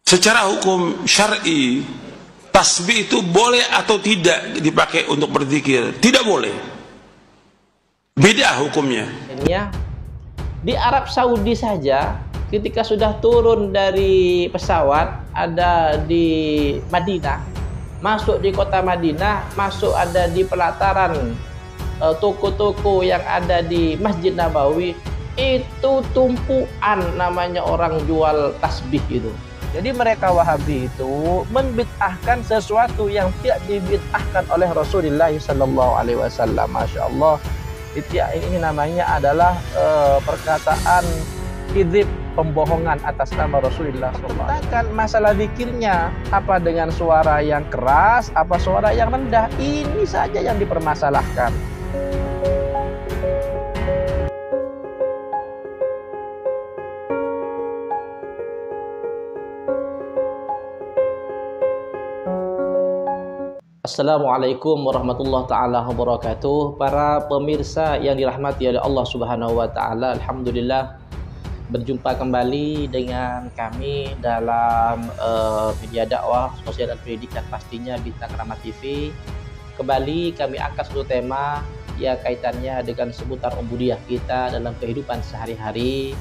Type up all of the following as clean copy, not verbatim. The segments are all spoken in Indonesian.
Secara hukum syar'i, tasbih itu boleh atau tidak dipakai untuk berzikir? Tidak boleh. Beda hukumnya. Di Arab Saudi saja, ketika sudah turun dari pesawat, ada di Madinah, masuk di kota Madinah, masuk ada di pelataran toko-toko yang ada di Masjid Nabawi, itu tumpuan namanya orang jual tasbih itu. Jadi mereka Wahabi itu membid'ahkan sesuatu yang tidak dibid'ahkan oleh Rasulullah SAW. Masya Allah, ini namanya adalah perkataan kizib, pembohongan atas nama Rasulullah SAW. Masalah zikirnya, apa dengan suara yang keras, apa suara yang rendah, ini saja yang dipermasalahkan. Assalamualaikum warahmatullahi ta'ala wabarakatuh. Para pemirsa yang dirahmati oleh Allah Subhanahu wa ta'ala, alhamdulillah berjumpa kembali dengan kami dalam media dakwah sosial dan pendidikan, pastinya Bintang Rahmat TV. Kembali kami angkat satu tema yang kaitannya dengan seputar ubudiyah kita dalam kehidupan sehari-hari.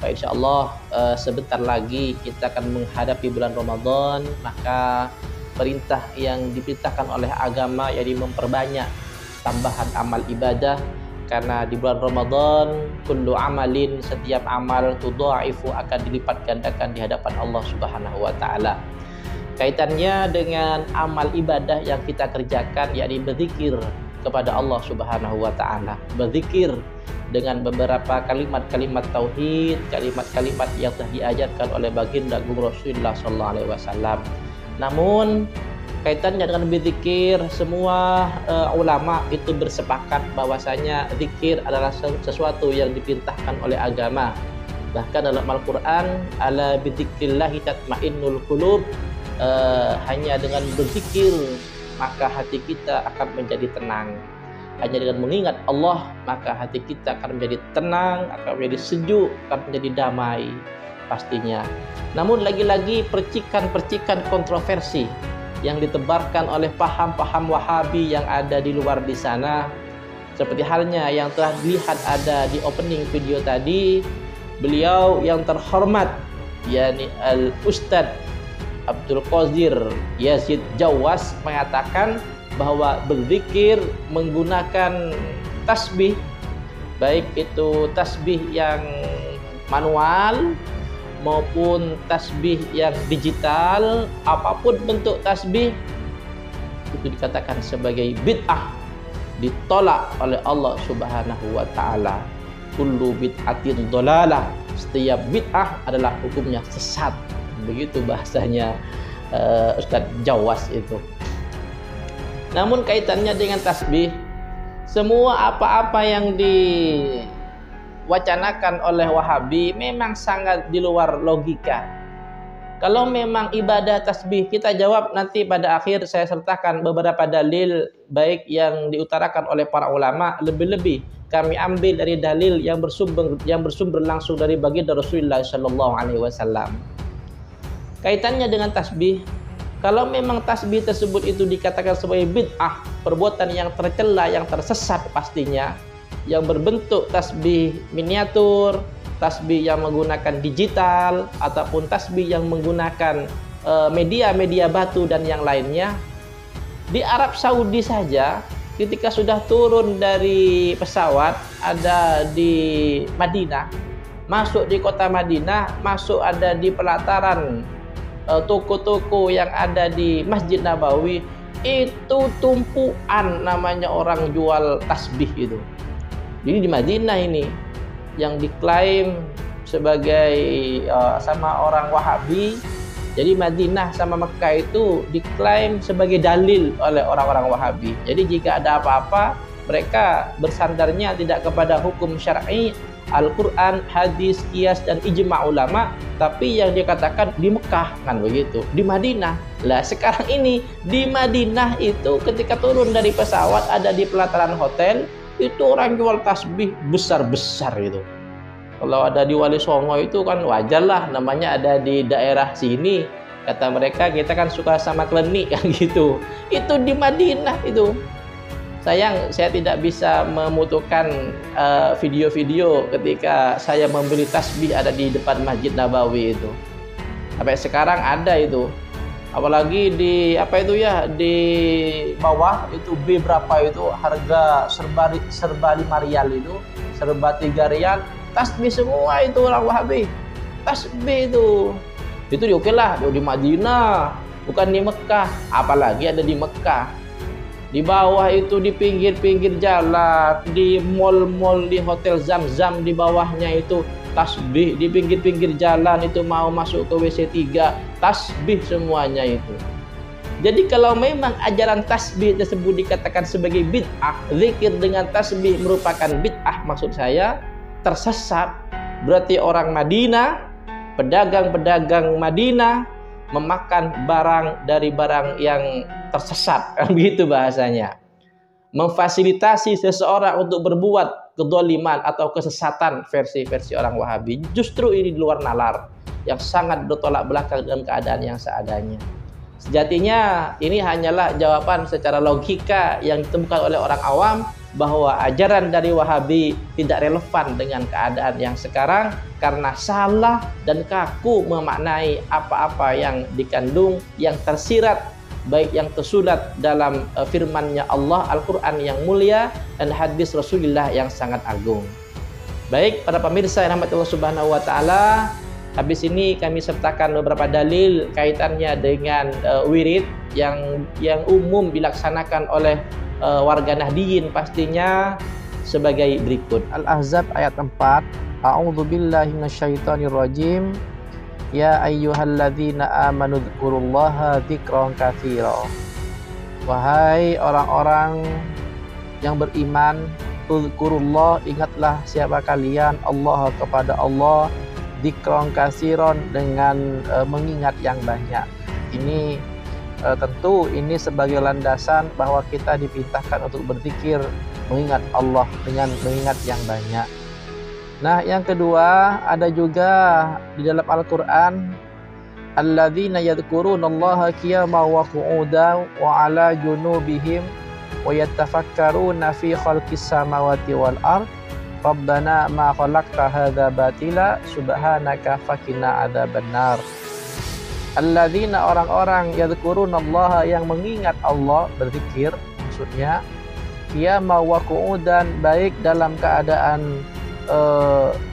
Baik, insyaallah sebentar lagi kita akan menghadapi bulan Ramadan, maka perintah yang diperintahkan oleh agama yakni memperbanyak tambahan amal ibadah, karena di bulan Ramadan kullu amalin, setiap amal tudha'ifu, akan dilipat gandakan di hadapan Allah Subhanahu wa taala. Kaitannya dengan amal ibadah yang kita kerjakan yakni berzikir kepada Allah Subhanahu wa taala, berzikir dengan beberapa kalimat-kalimat tauhid, kalimat-kalimat yang telah diajarkan oleh baginda Rasulullah sallallahu alaihi wasallam. Namun kaitannya dengan berzikir, semua ulama itu bersepakat bahwasanya zikir adalah sesuatu yang diperintahkan oleh agama. Bahkan dalam Al-Quran, ala bidzikrillahi tatmainnul qulub, hanya dengan berzikir maka hati kita akan menjadi tenang. Hanya dengan mengingat Allah maka hati kita akan menjadi tenang, akan menjadi sejuk, akan menjadi damai pastinya. Namun lagi-lagi percikan-percikan kontroversi yang ditebarkan oleh paham-paham Wahabi yang ada di luar di sana, seperti halnya yang telah dilihat ada di opening video tadi, beliau yang terhormat yakni Al-Ustadz Abdul Qadir Yazid Jawas mengatakan bahwa berzikir menggunakan tasbih, baik itu tasbih yang manual maupun tasbih yang digital, apapun bentuk tasbih itu dikatakan sebagai bid'ah, ditolak oleh Allah Subhanahu wa taala. Kullu bid'atin dhalalah, setiap bid'ah adalah hukumnya sesat. Begitu bahasanya Ustadz Jawas itu. Namun kaitannya dengan tasbih, semua apa-apa yang wacanakan oleh Wahabi memang sangat di luar logika. Kalau memang ibadah tasbih, kita jawab nanti pada akhir, saya sertakan beberapa dalil baik yang diutarakan oleh para ulama, lebih-lebih kami ambil dari dalil yang bersumber langsung dari baginda Rasulullah sallallahu alaihi wasallam. Kaitannya dengan tasbih, kalau memang tasbih tersebut itu dikatakan sebagai bid'ah, perbuatan yang tercela, yang tersesat pastinya, yang berbentuk tasbih miniatur, tasbih yang menggunakan digital, ataupun tasbih yang menggunakan media-media batu dan yang lainnya. Di Arab Saudi saja, ketika sudah turun dari pesawat, ada di Madinah, masuk di kota Madinah, masuk ada di pelataran toko-toko yang ada di Masjid Nabawi, itu tumpuan namanya orang jual tasbih itu. Jadi di Madinah ini yang diklaim sebagai sama orang Wahabi, jadi Madinah sama Mekah itu diklaim sebagai dalil oleh orang-orang Wahabi. Jadi jika ada apa-apa, mereka bersandarnya tidak kepada hukum syar'i, Al-Quran, hadis, qiyas, dan ijma' ulama, tapi yang dikatakan di Mekah, kan begitu, di Madinah. Lah sekarang ini di Madinah itu ketika turun dari pesawat, ada di pelataran hotel, itu orang jual tasbih besar-besar itu. Kalau ada di Wali Songo itu kan wajar lah, namanya ada di daerah sini. Kata mereka, kita kan suka sama klenik kan gitu. Itu di Madinah itu. Sayang, saya tidak bisa memutuhkan video-video ketika saya membeli tasbih ada di depan Masjid Nabawi itu. Sampai sekarang ada itu. Apalagi di apa itu ya, di bawah itu B berapa itu harga serba 5 rial itu, serba 3 rial, tasbih semua itu orang Wahabi. Tasbih itu oke lah di Madinah, bukan di Mekah. Apalagi ada di Mekah. Di bawah itu di pinggir-pinggir jalan, di mall-mall, di hotel Zam-Zam di bawahnya itu tasbih, di pinggir-pinggir jalan itu mau masuk ke WC 3, tasbih semuanya itu. Jadi kalau memang ajaran tasbih tersebut dikatakan sebagai bid'ah, zikir dengan tasbih merupakan bid'ah maksud saya, tersesat, berarti orang Madinah, pedagang-pedagang Madinah memakan barang dari barang yang tersesat, kan begitu bahasanya. Memfasilitasi seseorang untuk berbuat kedzaliman atau kesesatan versi orang Wahabi, justru ini di luar nalar yang sangat bertolak belakang dengan keadaan yang seadanya. Sejatinya ini hanyalah jawaban secara logika yang ditemukan oleh orang awam bahwa ajaran dari Wahabi tidak relevan dengan keadaan yang sekarang karena salah dan kaku memaknai apa-apa yang dikandung, yang tersirat, baik yang tersurat dalam firman-Nya Allah, Al-Quran yang mulia, dan hadis Rasulullah yang sangat agung. Baik, para pemirsa yang rahmati Allah Subhanahu wa Ta'ala, habis ini kami sertakan beberapa dalil kaitannya dengan wirid yang umum dilaksanakan oleh warga Nahdiyin pastinya sebagai berikut. Al-Ahzab ayat 4. A'udzu billahi minasyaitonir rajim. Ya ayyuhalladzina amanu dzkurullaha dzikran katsira. Wahai orang-orang yang beriman, udzkurullah, ingatlah siapa kalian Allah kepada Allah, dzikran katsiran, dengan mengingat yang banyak. Ini tentu ini sebagai landasan bahwa kita diperintahkan untuk berzikir, mengingat Allah dengan mengingat yang banyak. Nah, yang kedua ada juga di dalam Al-Quran, alladzina yadhkurunallaha qiyaman wa qu'udan wa 'ala junubihim wa yatafakkaruna fi khalqis samawati wal ard rabbana ma khalaqta hadza batila subhanaka faqina adzabannar. Alladzina, orang-orang yadhkurunallaha yang mengingat Allah, berzikir maksudnya, qiyaman wa qu'udan, baik dalam keadaan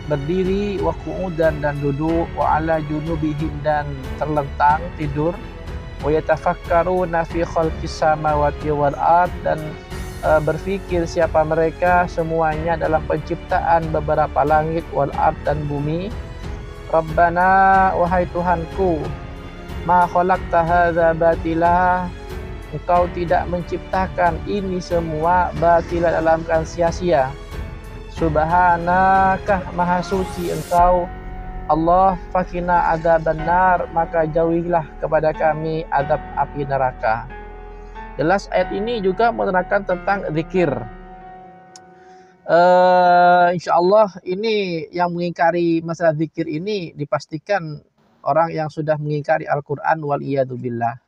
berdiri, wa qu'udan, dan duduk, wa 'ala junubihim, dan terlentang tidur, wa yatafakkaruna fi khalqis samawati wal ard, dan berfikir siapa mereka semuanya dalam penciptaan beberapa langit, wal ard, dan bumi. Rabbana, wahai Tuhanku, ma khalaqta hadza batila, engkau tidak menciptakan ini semua batila, dalam keadaan sia-sia. Subhanaka, maha suci engkau Allah, fakina adzabannar, maka jauhilah kepada kami azab api neraka. Jelas ayat ini juga menerangkan tentang zikir. Insyaallah ini yang mengingkari masalah zikir ini dipastikan orang yang sudah mengingkari Al-Quran, wal iyadu billah.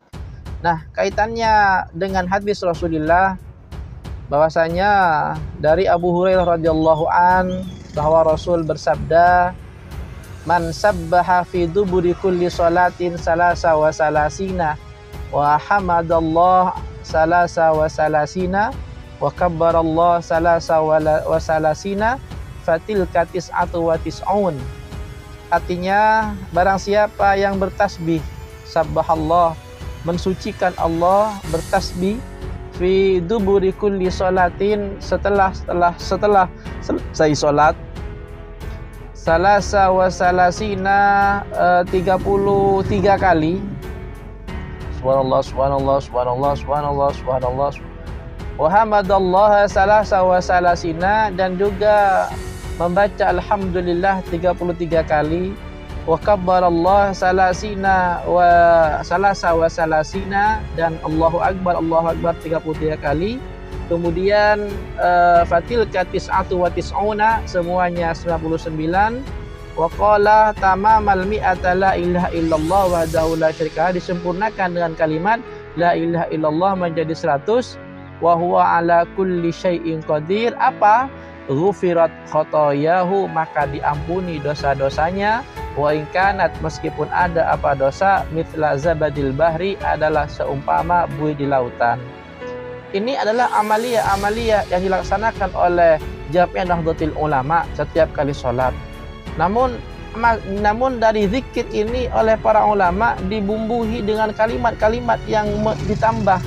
Nah, kaitannya dengan hadis Rasulullah, bahwasanya dari Abu Hurairah radhiyallahu an bahwa Rasul bersabda, man sabbaha fi duburi kulli salatin salasa wa salasina wa hamadallah salasa wa salasina wa kabbarallah salasa wa salasina fatilka tis'atu wa tis'un. Artinya, barang siapa yang bertasbih, sabbahallah, mensucikan Allah, bertasbih, fi duburi kulli salatin, setelah selesai salat, salasa wa salasina, 33 kali, subhanallah subhanallah subhanallah subhanallah subhanallah, wa hamadallaha salasa wa salasina, dan juga membaca alhamdulillah 33 kali, wa kabbarallah salasina wa salasa wa salasina, dan Allahu akbar 33 kali. Kemudian fatilka tis'atu wa tis'una, semuanya 99. Wa qala tamamal mi'ata la ilaha illallah wahdahu la syarika, disempurnakan dengan kalimat la ilaha illallah menjadi 100. Wa huwa ala kulli syai'in qadir, apa? Ghufirat khotoyahu, maka diampuni dosa-dosanya. Wa in kanat, meskipun ada apa dosa, mithla zabadil bahri, adalah seumpama buih di lautan. Ini adalah amalia yang dilaksanakan oleh Jami'ah Nahdlatul Ulama setiap kali sholat. Namun dari zikir ini oleh para ulama dibumbuhi dengan kalimat-kalimat yang ditambah.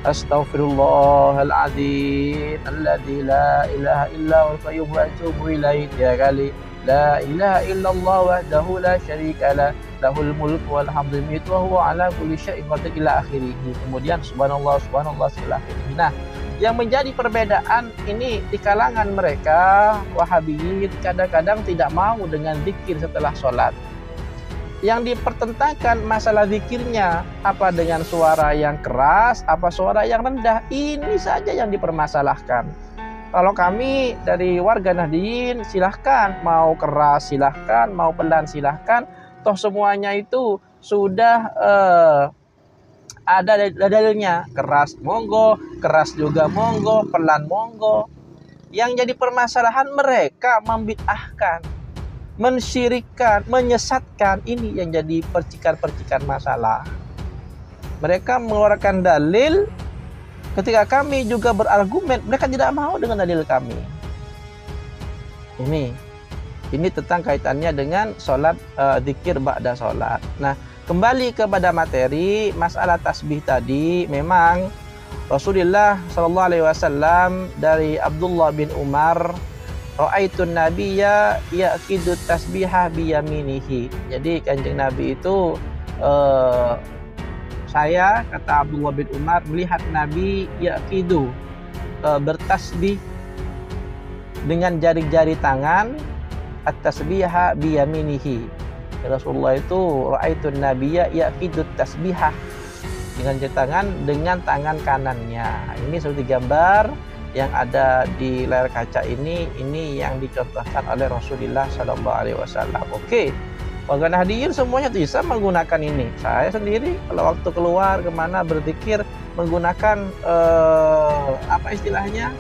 Astaghfirullahaladzim alladzi la ilaha illa huwal qayyum wa atubu ilaih, 3 kali. La ilaha illallah wahdahu la syarika lah, lahul mulku wal hamdu wa huwa ala kulli syai'in qadir ila akhirih. Kemudian subhanallah subhanallah ila akhirih. Nah, yang menjadi perbedaan ini di kalangan mereka Wahabiyin kadang-kadang tidak mau dengan zikir setelah sholat. Yang dipertentangkan masalah zikirnya, apa dengan suara yang keras, apa suara yang rendah. Ini saja yang dipermasalahkan. Kalau kami dari warga Nahdliyin, silahkan mau keras silahkan, mau pelan silahkan, toh semuanya itu sudah ada dalilnya. Keras monggo, keras juga monggo, pelan monggo. Yang jadi permasalahan mereka membid'ahkan, mensyirikkan, menyesatkan. Ini yang jadi percikan-percikan masalah. Mereka mengeluarkan dalil, ketika kami juga berargumen, mereka tidak mau dengan dalil kami. Ini tentang kaitannya dengan sholat, zikir ba'da sholat. Nah, kembali kepada materi masalah tasbih tadi, memang Rasulullah SAW dari Abdullah bin Umar, ra'aitun nabiyya yaqidu tasbihah biyaminihi. Jadi kanjeng Nabi itu saya, kata Abdullah bin Umar, melihat Nabi yaqidu, bertasbih dengan jari-jari tangan, at-tasbiha biyaminihi. Rasulullah itu ra'aitun nabiyya yaqidu tasbihah, dengan jari tangan dengan tangan kanannya. Ini seperti gambar yang ada di layar kaca ini yang dicontohkan oleh Rasulullah SAW. Oke, warga Nahdliyin semuanya bisa menggunakan ini. Saya sendiri kalau waktu keluar kemana berzikir menggunakan apa istilahnya,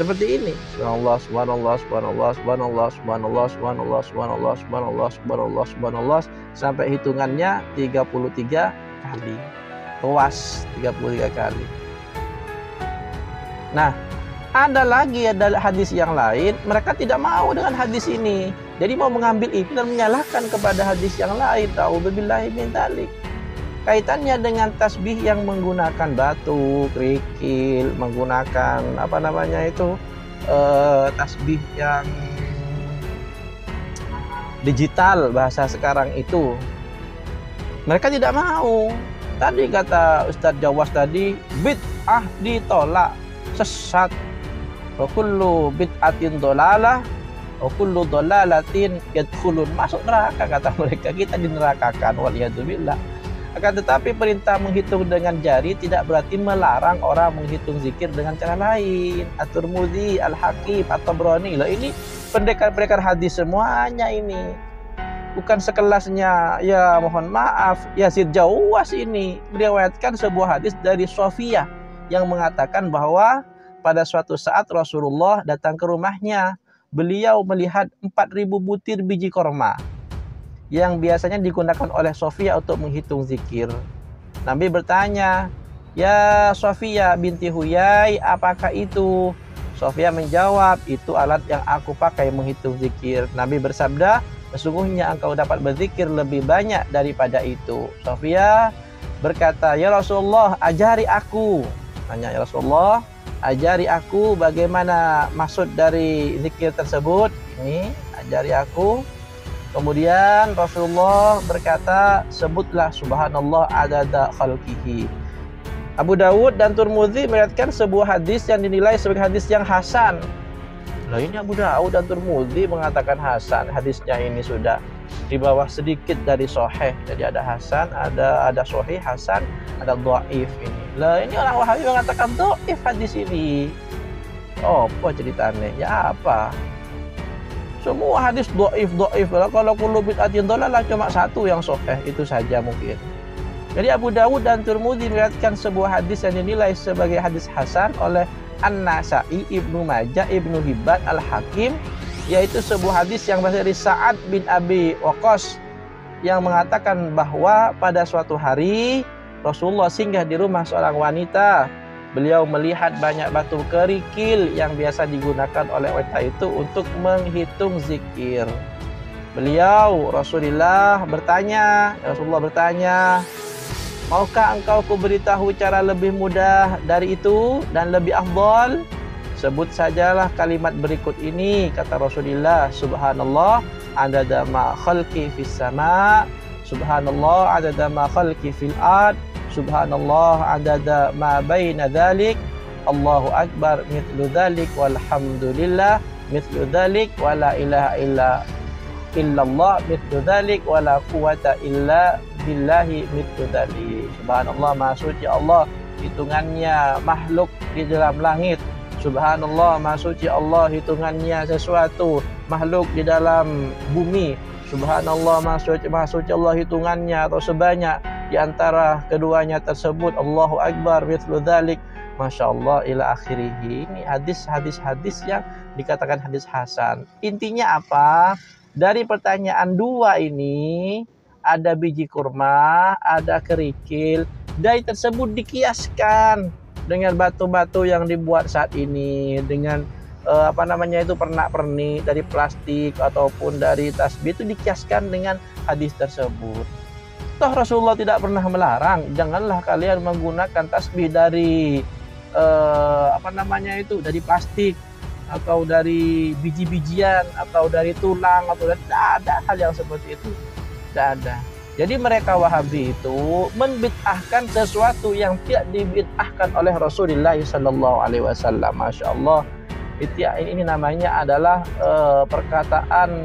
seperti ini. Subhanallah, subhanallah, subhanallah, subhanallah, subhanallah, subhanallah, subhanallah, subhanallah, subhanallah, subhanallah, sampai hitungannya 33 kali. Luas 33 kali. Nah, ada lagi hadis yang lain, mereka tidak mau dengan hadis ini. Jadi mau mengambil itu dan menyalahkan kepada hadis yang lain. Ta'udzubillahi min dzalik. Kaitannya dengan tasbih yang menggunakan batu, kerikil, menggunakan tasbih yang digital bahasa sekarang itu. Mereka tidak mau. Tadi kata Ustadz Jawas tadi, bid'ah ditolak, sesat. Wa kullu bid'atin dhalalah wa kullu dhalalatin yadkhulun, masuk neraka kata mereka. Kita dinerakakan, waliyadzubillah. Akan tetapi perintah menghitung dengan jari tidak berarti melarang orang menghitung zikir dengan cara lain. At-Tirmidzi, Al-Hakim, At-Tabrani. Loh, ini pendekar-pendekar hadis semuanya ini. Bukan sekelasnya, ya mohon maaf, Yazid Jawas ini meriwayatkan sebuah hadis dari Sofiyah yang mengatakan bahwa pada suatu saat Rasulullah datang ke rumahnya. Beliau melihat 4.000 butir biji korma yang biasanya digunakan oleh Sofiyah untuk menghitung zikir. Nabi bertanya, "Ya Sofiyah binti Huyai, apakah itu?" Sofiyah menjawab, "Itu alat yang aku pakai menghitung zikir." Nabi bersabda, "Sesungguhnya engkau dapat berzikir lebih banyak daripada itu." Sofiyah berkata, "Ya Rasulullah, ajari aku." Tanya, "Ya Rasulullah, ajari aku bagaimana maksud dari zikir tersebut." Ini, ajari aku. Kemudian Rasulullah berkata, "Sebutlah subhanallah adada khalqihi." Abu Dawud dan Tirmidzi meriwayatkan sebuah hadis yang dinilai sebagai hadis yang hasan. Nah, ini Abu Dawud dan Tirmidzi mengatakan hasan. Hadisnya ini sudah di bawah sedikit dari sahih. Jadi ada hasan, ada sahih, hasan, ada dhaif ini. Lah, ini orang Wahabi mengatakan dhaif hadis ini. Oh, apa ceritanya? Ya apa? Semua hadis dhaif. Kalau kullu bid'atin dhalalah cuma satu yang sahih, itu saja mungkin. Jadi Abu Dawud dan Tirmidzi meriwayatkan sebuah hadis yang dinilai sebagai hadis hasan oleh An-Nasa'i, Ibnu Majah, Ibnu Hibban, Al-Hakim, yaitu sebuah hadis yang berasal dari Sa'ad bin Abi Waqqas yang mengatakan bahwa pada suatu hari Rasulullah singgah di rumah seorang wanita. Beliau melihat banyak batu kerikil yang biasa digunakan oleh wanita itu untuk menghitung zikir. Rasulullah bertanya, maukah engkau kuberitahu cara lebih mudah dari itu dan lebih afdal? Sebut sajalah kalimat berikut ini, kata Rasulullah. Subhanallah adada ma khalqi fis sama, subhanallah adada ma khalqi fil ard, subhanallah adada ma baina dzalik, Allahu akbar mithlu dzalik, walhamdulillah mithlu dzalik, wala ilaha illallah mithlu dzalik, wala quwata illa billahi mithlu dzalik. Subhanallah, maha suci Allah, hitungannya makhluk di dalam langit. Subhanallah, maha suci Allah, hitungannya sesuatu makhluk di dalam bumi. Subhanallah, maha suci Allah, hitungannya atau sebanyak di antara keduanya tersebut. Allahu akbar mithlu dzalik. Masya Allah ila akhirih. Ini hadis yang dikatakan hadis hasan. Intinya apa? Dari pertanyaan dua ini, ada biji kurma, ada kerikil. Dari tersebut dikiaskan dengan batu-batu yang dibuat saat ini, dengan pernak-pernik dari plastik ataupun dari tasbih, itu dikiaskan dengan hadis tersebut. Toh Rasulullah tidak pernah melarang, janganlah kalian menggunakan tasbih dari dari plastik atau dari biji-bijian atau dari tulang atau dari, tidak ada hal yang seperti itu, tidak ada. Jadi mereka Wahabi itu membid'ahkan sesuatu yang tidak dibid'ahkan oleh Rasulullah SAW. Masya Allah, ini namanya adalah perkataan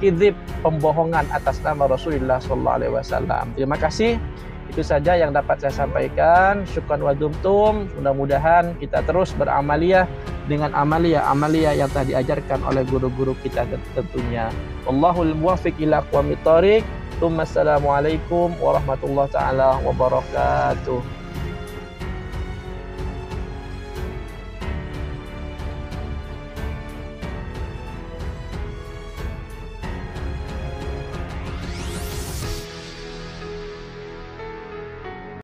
kizib, pembohongan atas nama Rasulullah SAW. Terima kasih. Itu saja yang dapat saya sampaikan. Syukran wa dumtum. Mudah-mudahan kita terus beramaliyah dengan amalia yang telah diajarkan oleh guru-guru kita tentunya. Wallahul muwaffiq ila aqwamit thoriq. Assalamualaikum warahmatullahi taala wabarakatuh.